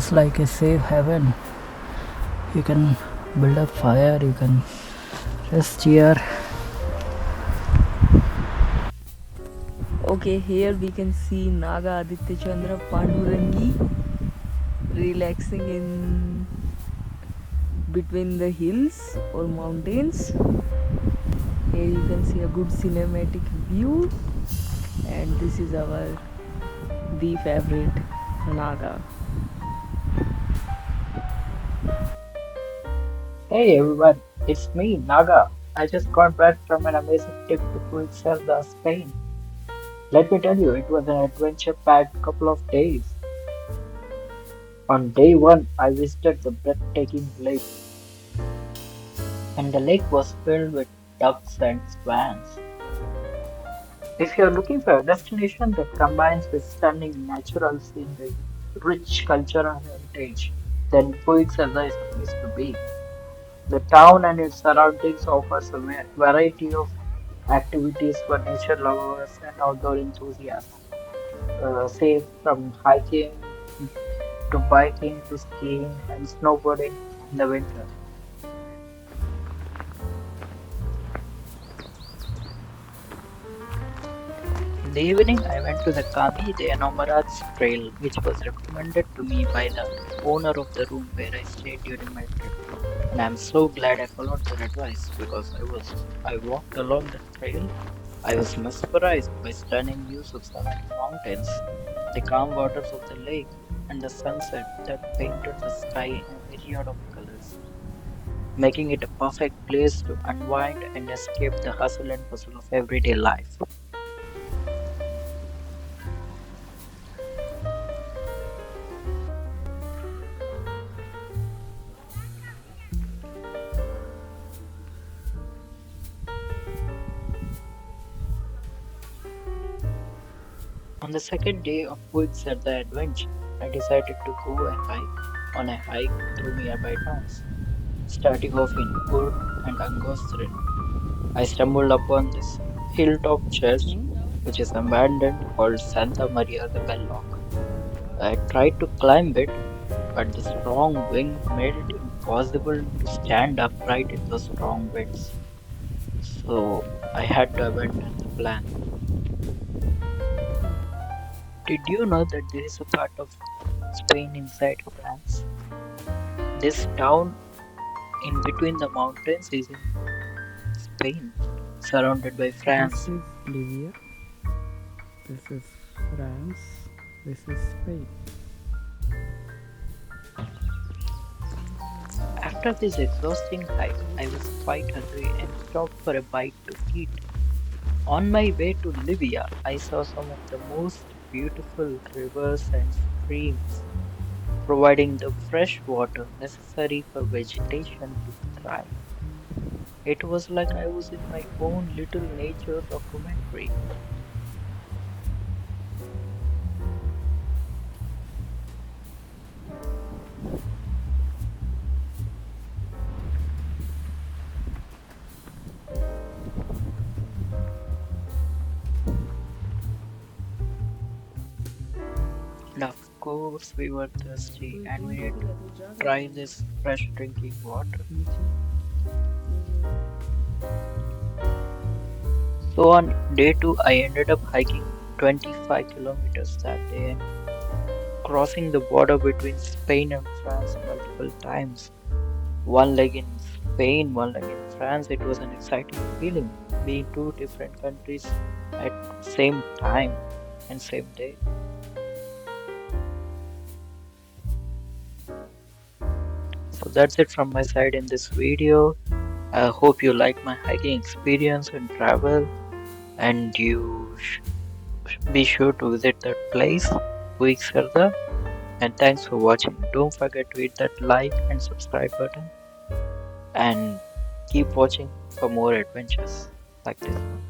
looks like a safe haven. You can build a fire, you can rest here. Okay, here we can see Naga Aditya Chandra Pandurangi relaxing in between the hills or mountains. Here you can see a good cinematic view, and this is the favorite Naga. Hey everyone, it's me, Naga. I just got back from an amazing trip to Puigcerda, Spain. Let me tell you, it was an adventure-packed couple of days. On day one, I visited the breathtaking lake, and the lake was filled with ducks and swans. If you're looking for a destination that combines with stunning natural scenery, rich cultural heritage, then Puigcerda is the place to be. The town and its surroundings offers a variety of activities for nature lovers and outdoor enthusiasts, safe from hiking to biking to skiing and snowboarding in the winter. In the evening, I went to the Kami de Enamorados trail, which was recommended to me by the owner of the room where I stayed during my trip. And I'm so glad I followed their advice because I walked along the trail. I was mesmerized by stunning views of surrounding mountains, the calm waters of the lake, and the sunset that painted the sky in a myriad of colors, making it a perfect place to unwind and escape the hustle and bustle of everyday life. On the second day of Puigcerda adventure, I decided to go on a hike through nearby towns, starting off in Urk and Angostrin. I stumbled upon this hilltop church, which is abandoned, called Santa Maria the Belloc. I tried to climb it, but the strong wind made it impossible to stand upright in those strong winds. So I had to abandon the plan. Did you know that there is a part of Spain inside France? This town in between the mountains is in Spain, surrounded by This France. is Libya, this is France, this is Spain. After this exhausting hike, I was quite hungry and stopped for a bite to eat. On my way to Libya, I saw some of the most beautiful rivers and streams, providing the fresh water necessary for vegetation to thrive. It was like I was in my own little nature documentary. And of course, we were thirsty and we had to try this fresh drinking water. So on day two, I ended up hiking 25 kilometers that day and crossing the border between Spain and France multiple times. One leg in Spain, one leg in France. It was an exciting feeling being two different countries at same time and same day. So that's it from my side in this video. I hope you like my hiking experience and travel, and you be sure to visit that place, Puigcerda. And thanks for watching. Don't forget to hit that like and subscribe button, and keep watching for more adventures like this one.